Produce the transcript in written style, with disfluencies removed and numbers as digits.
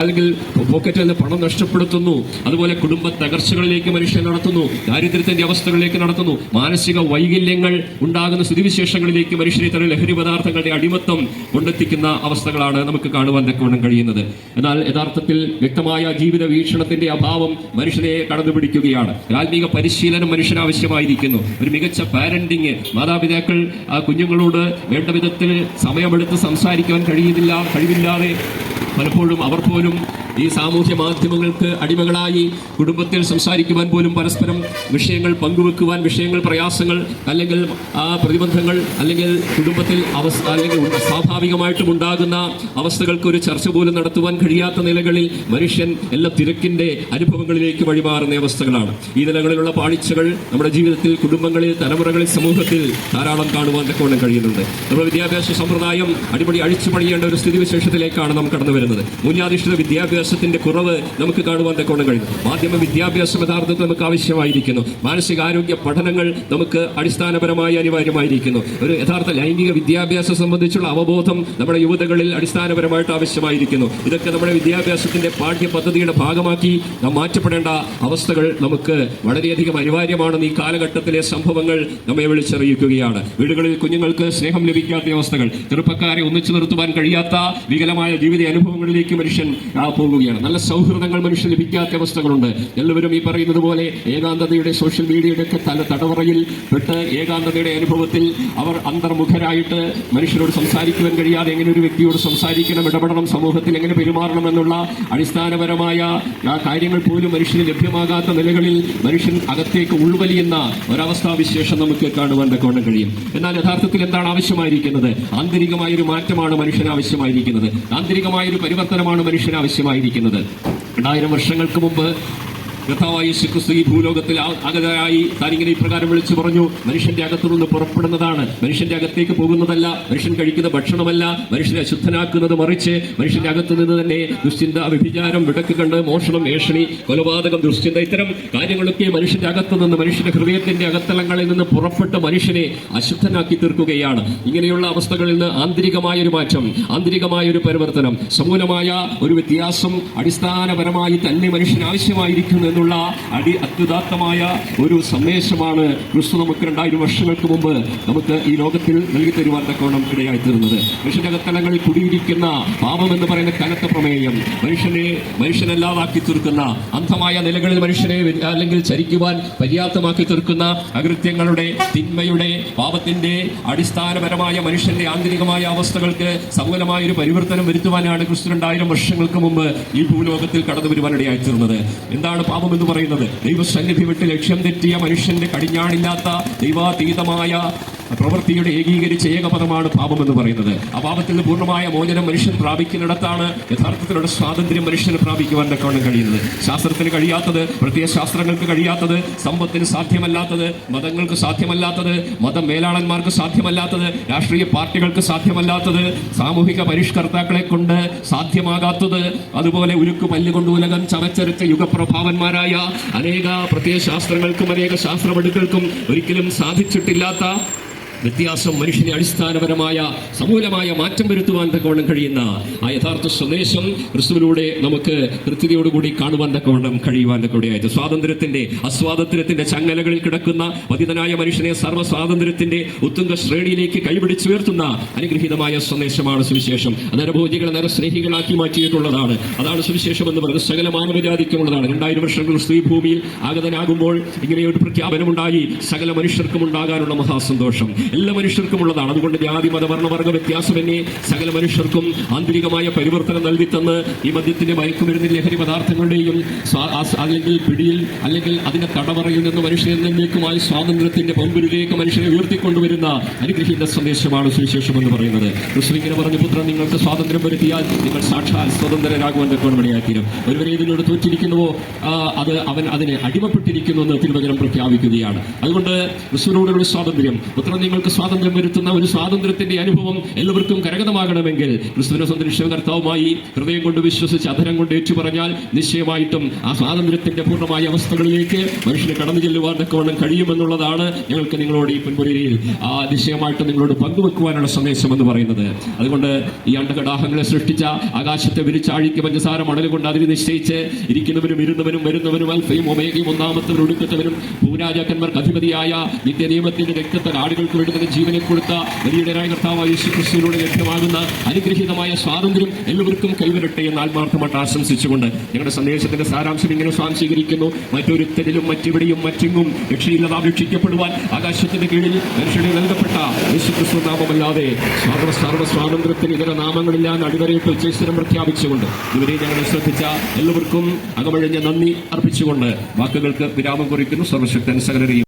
അല്ലെങ്കിൽ പോക്കറ്റിൽ നിന്ന് പണം നഷ്ടപ്പെടുത്തുന്നു. അതുപോലെ കുടുംബ തകർച്ചകളിലേക്ക് മനുഷ്യൻ നടത്തുന്നു, ദാരിദ്ര്യത്തിന്റെ അവസ്ഥകളിലേക്ക് നടത്തുന്നു, മാനസിക വൈകല്യങ്ങൾ ഉണ്ടാകുന്ന സ്ഥിതിവിശേഷങ്ങളിലേക്ക് മനുഷ്യനെ തന്നെ ലഹരി പദാർത്ഥങ്ങളുടെ അടിമത്തം കൊണ്ടെത്തിക്കുന്ന അവസ്ഥകളാണ് നമുക്ക് കാണുവാൻ തക്കവണ്ണം കഴിയുന്നത്. എന്നാൽ യഥാർത്ഥത്തിൽ വ്യക്തമായ ജീവിത വീക്ഷണത്തിന്റെ അഭാവം മനുഷ്യനെ കടന്നുപിടിക്കുകയാണ്. ആത്മീക പരിശീലനം മനുഷ്യന് ആവശ്യമായിരിക്കുന്നു. ഒരു മികച്ച പാരന്റിങ്, മാതാപിതാക്കൾ ആ കുഞ്ഞുങ്ങളോട് വേണ്ട വിധത്തിൽ സമയമെടുത്ത് സംസാരിക്കാൻ കഴിവില്ലാതെ പലപ്പോഴും അവർ പോലും ഈ സാമൂഹ്യ മാധ്യമങ്ങൾക്ക് അടിമകളായി കുടുംബത്തിൽ സംസാരിക്കുവാൻ പോലും പരസ്പരം വിഷയങ്ങൾ പങ്കുവെക്കുവാൻ, വിഷയങ്ങൾ, പ്രയാസങ്ങൾ അല്ലെങ്കിൽ ആ പ്രതിബന്ധങ്ങൾ അല്ലെങ്കിൽ കുടുംബത്തിൽ അല്ലെങ്കിൽ സ്വാഭാവികമായിട്ടും ഉണ്ടാകുന്ന അവസ്ഥകൾക്ക് ഒരു ചർച്ച പോലും നടത്തുവാൻ കഴിയാത്ത നിലകളിൽ മനുഷ്യൻ എല്ലാ തിരക്കിന്റെ അനുഭവങ്ങളിലേക്ക് വഴിമാറുന്ന അവസ്ഥകളാണ്. ഈ നിലകളിലുള്ള പാളിച്ചകൾ നമ്മുടെ ജീവിതത്തിൽ, കുടുംബങ്ങളിൽ, തലമുറകളിൽ, സമൂഹത്തിൽ ധാരാളം കാണുവാൻ തക്കവണ്ണം കഴിയുന്നുണ്ട്. നമ്മുടെ വിദ്യാഭ്യാസ സമ്പ്രദായം അടിപൊളി അഴിച്ചുപണിയേണ്ട ഒരു സ്ഥിതിവിശേഷത്തിലേക്കാണ് നാം കടന്നു വരുന്നത്. മൂല്യാധിഷ്ഠിത വിദ്യാഭ്യാസത്തിന്റെ കുറവ് നമുക്ക് കാണുവാൻ തക്കവണ്ണം കഴിയുന്നു. മാധ്യമ വിദ്യാഭ്യാസം യഥാർത്ഥത്തിൽ നമുക്ക് ആവശ്യമായിരിക്കുന്നു. മാനസികാരോഗ്യ പഠനങ്ങൾ നമുക്ക് അടിസ്ഥാനപരമായി അനിവാര്യമായിരിക്കുന്നു. ഒരു യഥാർത്ഥ ലൈംഗിക വിദ്യാഭ്യാസം സംബന്ധിച്ചുള്ള അവബോധം നമ്മുടെ യുവതകളിൽ അടിസ്ഥാനപരമായിട്ട് ആവശ്യമായിരിക്കുന്നു. ഇതൊക്കെ നമ്മുടെ വിദ്യാഭ്യാസത്തിന്റെ പാഠ്യ പദ്ധതിയുടെ ഭാഗമാക്കി നാം മാറ്റപ്പെടേണ്ട അവസ്ഥകൾ നമുക്ക് വളരെയധികം അനിവാര്യമാണെന്ന് ഈ കാലഘട്ടത്തിലെ സംഭവങ്ങൾ നമ്മെ വിളിച്ചറിയിക്കുകയാണ്. വീടുകളിൽ കുഞ്ഞുങ്ങൾക്ക് സ്നേഹം ലഭിക്കാത്ത അവസ്ഥകൾ, ചെറുപ്പക്കാരെ ഒന്നിച്ചു നിർത്തുവാൻ കഴിയാത്ത വികലമായ ജീവിത അനുഭവങ്ങളിലേക്ക് മനുഷ്യൻ പോകുകയാണ്. നല്ല സൗഹൃദങ്ങൾ മനുഷ്യൻ ലഭിക്കാത്ത അവസ്ഥകളുണ്ട്. എല്ലാവരും ഈ പറയുന്നത് പോലെ ഏകാന്തതയുടെ, സോഷ്യൽ മീഡിയയുടെ ഒക്കെ തടവറയിൽ പെട്ട് ഏകാന്തതയുടെ അനുഭവത്തിൽ അവർ അന്തർമുഖരായിട്ട് മനുഷ്യരോട് സംസാരിക്കുവാൻ കഴിയാതെ എങ്ങനെ ഒരു വ്യക്തിയോട് സംസാരിക്കണം, ഇടപെടണം, സമൂഹത്തിൽ എങ്ങനെ പെരുമാറണം എന്നുള്ള അടിസ്ഥാനപരമായ കാര്യങ്ങൾ പോലും മനുഷ്യന് ലഭ്യമാകാത്ത നിലകളിൽ മനുഷ്യൻ അകത്തേക്ക് ഉൾവലിയുന്ന ഒരവസ്ഥാവിശേഷം നമുക്ക് കാണുവാൻ തക്കവണ്ണം കഴിയും. എന്നാൽ യഥാർത്ഥത്തിൽ എന്താണ് ആവശ്യമായിരിക്കുന്നത്? ആന്തരികമായൊരു മാറ്റമാണ് മനുഷ്യന് ആവശ്യമായിരിക്കുന്നത്. ആന്തരികമായൊരു പരിവർത്തനമാണ് മനുഷ്യന് ആവശ്യമായിരിക്കുന്നത്. 2000 വർഷങ്ങൾക്ക് മുമ്പ് കർത്താവായ യേശുക്രിസ്തു ഈ ഭൂലോകത്തിൽ അകതായി താനിങ്ങനെ ഇപ്രകാരം വിളിച്ചു പറഞ്ഞു: മനുഷ്യന്റെ അകത്തു നിന്ന് പുറപ്പെടുന്നതാണ്, മനുഷ്യന്റെ അകത്തേക്ക് പോകുന്നതല്ല, മനുഷ്യൻ കഴിക്കുന്ന ഭക്ഷണമല്ല മനുഷ്യനെ അശുദ്ധനാക്കുന്നത്, മറിച്ച് മനുഷ്യന്റെ അകത്തു നിന്ന് തന്നെ ദുശ്ചിന്ത, വ്യഭിചാരം, വിടക്ക് കണ്ട്, മോഷണം, ഏഷണി, കൊലപാതകം, ദുശ്ചിന്ത, ഇത്തരം കാര്യങ്ങളൊക്കെ മനുഷ്യന്റെ അകത്തു നിന്ന്, മനുഷ്യന്റെ ഹൃദയത്തിന്റെ അകത്തളങ്ങളിൽ നിന്ന് പുറപ്പെട്ട് മനുഷ്യനെ അശുദ്ധനാക്കി തീർക്കുകയാണ്. ഇങ്ങനെയുള്ള അവസ്ഥകളിൽ നിന്ന് ആന്തരികമായൊരു മാറ്റം, ആന്തരികമായൊരു പരിവർത്തനം, സമൂലമായ ഒരു വ്യത്യാസം അടിസ്ഥാനപരമായി തന്നെ മനുഷ്യന് ആവശ്യമായിരിക്കുന്നു എന്നുള്ള അത്യുദാത്തമായ ഒരു സന്ദേശമാണ് ക്രിസ്തു നമുക്ക് 2000 വർഷങ്ങൾക്ക് മുമ്പ് നമുക്ക് ഈ ലോകത്തിൽ നൽകി തരുവാൻ തക്കവണ്ണം ഇടയായിത്തീർന്നത്. മനുഷ്യന്റെ അകത്തലങ്ങളിൽ കുടിയിരിക്കുന്ന പാപമെന്ന് പറയുന്ന കനത്ത പ്രമേയം മനുഷ്യനല്ലാതാക്കി തീർക്കുന്ന, അന്ധമായ നിലകളിൽ മനുഷ്യനെ അല്ലെങ്കിൽ ചരിക്കുവാൻ പര്യാപ്തമാക്കി തീർക്കുന്ന അകൃത്യങ്ങളുടെ, തിന്മയുടെ, പാപത്തിന്റെ അടിസ്ഥാനപരമായ മനുഷ്യന്റെ ആന്തരികമായ അവസ്ഥകൾക്ക് സമൂലമായ ഒരു പരിവർത്തനം വരുത്തുവാനാണ് ക്രിസ്തു 2000 വർഷങ്ങൾക്ക് മുമ്പ് ഈ ഭൂലോകത്തിൽ കടന്നു വരുവാനിടയായിത്തീർന്നത്. എന്താണ് പാപം എന്ന് പറയുന്നത്? ദൈവസന്നിധി വിട്ട് ലക്ഷ്യം തെറ്റിയ മനുഷ്യന്റെ കടിഞ്ഞാണില്ലാത്ത ദൈവാതീതമായ പ്രവൃത്തിയുടെ ഏകീകരിച്ച ഏകപദമാണ് പാപം എന്ന് പറയുന്നത്. ആ പാപത്തിൽ നിന്ന് പൂർണ്ണമായ മോചനം മനുഷ്യൻ പ്രാപിക്കുന്നിടത്താണ് യഥാർത്ഥത്തിലുള്ള സ്വാതന്ത്ര്യം മനുഷ്യന് പ്രാപിക്കുവാൻ തക്കവണ്ണം കഴിയുന്നത്. ശാസ്ത്രത്തിന് കഴിയാത്തത്, പ്രത്യേക ശാസ്ത്രങ്ങൾക്ക് കഴിയാത്തത്, സമ്പത്തിന് സാധ്യമല്ലാത്തത്, മതങ്ങൾക്ക് സാധ്യമല്ലാത്തത്, മതമേലാളന്മാർക്ക് സാധ്യമല്ലാത്തത്, രാഷ്ട്രീയ പാർട്ടികൾക്ക് സാധ്യമല്ലാത്തത്, സാമൂഹിക പരിഷ്കർത്താക്കളെ കൊണ്ട് സാധ്യമാകാത്തത്, അതുപോലെ ഉരുക്ക് പല്ലുകൊണ്ട് ഉലകം ചവച്ചരച്ച യുഗപ്രഭാവന്മാരായ അനേക പ്രത്യേക ശാസ്ത്രങ്ങൾക്കും അനേക ശാസ്ത്രപടുക്കൾക്കും ഒരിക്കലും സാധിച്ചിട്ടില്ലാത്ത വ്യത്യാസം മനുഷ്യനെ അടിസ്ഥാനപരമായ സമൂലമായ മാറ്റം വരുത്തുവാൻ തക്കവണ്ണം കഴിയുന്ന ആ യഥാർത്ഥ സന്ദേശം ക്രിസ്തുവിലൂടെ നമുക്ക് കൃത്യതയോടുകൂടി കാണുവാൻ തക്കവണ്ണം കഴിയുവാൻ തക്കവണ്ണം. സ്വാതന്ത്ര്യത്തിന്റെ, അസ്വാതന്ത്ര്യത്തിന്റെ ചങ്ങലകളിൽ കിടക്കുന്ന പതിതനായ മനുഷ്യനെ സർവ്വസ്വാതന്ത്ര്യത്തിന്റെ ഉത്തുംഗ ശ്രേണിയിലേക്ക് കൈപിടിച്ചുയർത്തുന്ന അനുഗ്രഹീതമായ സന്ദേശമാണ് സുവിശേഷം. അത് നരഭോജികളെ നരസ്നേഹികളാക്കി മാറ്റിയിട്ടുള്ളതാണ്. അതാണ് സുവിശേഷം എന്ന് പറയുന്നത്. സകല മാനവജാതിക്കുമുള്ളതാണ്. 2000 വർഷങ്ങൾ സ്ത്രീ ഭൂമിയിൽ ആഗതനാകുമ്പോൾ ഇങ്ങനെയൊരു പ്രഖ്യാപനമുണ്ടായി. സകല മനുഷ്യർക്കും ഉണ്ടാകാനുള്ള മഹാസന്തോഷം എല്ലാ മനുഷ്യർക്കുമുള്ളതാണ്. അതുകൊണ്ട് ജാതി, മത, വർണ്ണവർഗ വ്യത്യാസമെന്നെ സകല മനുഷ്യർക്കും ആന്തരികമായ പരിവർത്തനം നൽകിത്തന്ന് ഈ മദ്യത്തിന്റെ, മയക്കുമരുന്നിന്റെ, ലഹരി പദാർത്ഥങ്ങളുടെയും അല്ലെങ്കിൽ പിടിയിൽ അല്ലെങ്കിൽ അതിന്റെ തടവറയിൽ നിന്ന് മനുഷ്യനെന്നേക്കുമായി സ്വാതന്ത്ര്യത്തിന്റെ പമ്പുരിലേക്ക് മനുഷ്യനെ ഉയർത്തിക്കൊണ്ടുവരുന്ന അനുഗ്രഹീത സന്ദേശമാണ് സുവിശേഷം എന്ന് പറയുന്നത്. ക്രിസ്തു ഇങ്ങനെ പറഞ്ഞു: പുത്രൻ നിങ്ങൾക്ക് സ്വാതന്ത്ര്യം വരുത്തിയാൽ നിങ്ങൾ സാക്ഷാൽ സ്വതന്ത്രരാകുവാൻ തക്കവണ്ണമിടയായിത്തീരും. ഒരുവരെ ഇതിനോട് തോറ്റിരിക്കുന്നുവോ അവൻ അതിനെ അടിമപ്പെട്ടിരിക്കുന്നു എന്ന് തിരുവചനം പ്രഖ്യാപിക്കുകയാണ്. അതുകൊണ്ട് ക്രിസ്തുവിനോടുള്ള സ്വാതന്ത്ര്യം, പുത്രൻ ആത്മാക്കൾക്ക് സ്വാതന്ത്ര്യം വരുത്തുന്ന ഒരു സ്വാതന്ത്ര്യത്തിന്റെ അനുഭവം എല്ലാവർക്കും കരഗതമാകണമെങ്കിൽ ക്രിസ്തുവിനെ സ്വന്തം രക്ഷകർത്താവുമായി ഹൃദയം കൊണ്ട് വിശ്വസിച്ച് അധരം കൊണ്ട് ഏറ്റുപറഞ്ഞാൽ നിശ്ചയമായിട്ടും ആ സ്വാതന്ത്ര്യത്തിന്റെ പൂർണ്ണമായ അവസ്ഥകളിലേക്ക് മനുഷ്യന് കടന്നു ചെല്ലുവാൻ തക്കവണ്ണം കഴിയുമെന്നുള്ളതാണ് ഞങ്ങൾക്ക് നിങ്ങളോട് ഈ പൊൻപുരയിൽ നിശ്ചയമായിട്ട് നിങ്ങളോട് പങ്കുവെക്കുവാനുള്ള സന്ദേശം എന്ന് പറയുന്നത്. അതുകൊണ്ട് ഈ അണ്ടകടാഹങ്ങളെ സൃഷ്ടിച്ച ആകാശത്തെ വിരിച്ചാഴിക്ക് പഞ്ചസാര മണൽ കൊണ്ട് അതിന് നിശ്ചയിച്ച് ഇരിക്കുന്നവനും ഇരുന്നവനും വരുന്നവനും അൽഫയും ഒമേഗയും ഒന്നാമത്തവനും ഒടുക്കത്തവനും ഭൂരാജാക്കന്മാർക്ക് അധിപതിയായ നിത്യനിയമത്തിന്റെ രക്തത്തിൽ ആടുകൾക്ക് വേണ്ടി തന്നെ ജീവനെ കൊടുത്ത വലിയടരായ കർത്താവായ യേശുക്രിസ്തുവിലൂടെ ലഭ്യമാകുന്ന അനുഗ്രഹീതമായ സ്വാതന്ത്ര്യം എല്ലാവർക്കും കൈവരട്ടെ എന്ന് ആത്മാർത്ഥമായിട്ട് ആശംസിച്ചുകൊണ്ട് ഞങ്ങളുടെ സന്ദേശത്തിന്റെ സാരാംശം ഇങ്ങനെ സ്വാംശീകരിക്കുന്നു. മറ്റൊരുത്തരിലും മറ്റെവിടെയും മറ്റെങ്ങും രക്ഷയില്ലാതെ അപേക്ഷിക്കപ്പെടുവാൻ ആകാശത്തിന്റെ കീഴിൽ മനുഷ്യനെ നൽകപ്പെട്ട യേശുക്രിസ്തു നാമമല്ലാതെ സർവ്വ സ്വാതന്ത്ര്യത്തിന് ഇതര നാമങ്ങളില്ലാന്ന് അടിവരയിട്ട് ഉച്ചസ്ഥിരം പ്രഖ്യാപിച്ചുകൊണ്ട് ഇവരെ ഞങ്ങളെ ശ്രദ്ധിച്ച എല്ലാവർക്കും അകമഴിഞ്ഞ നന്ദി അർപ്പിച്ചുകൊണ്ട് വാക്കുകൾക്ക് വിരാമം കുറിക്കുന്നു. സർവശക്തൻ സകലരെയും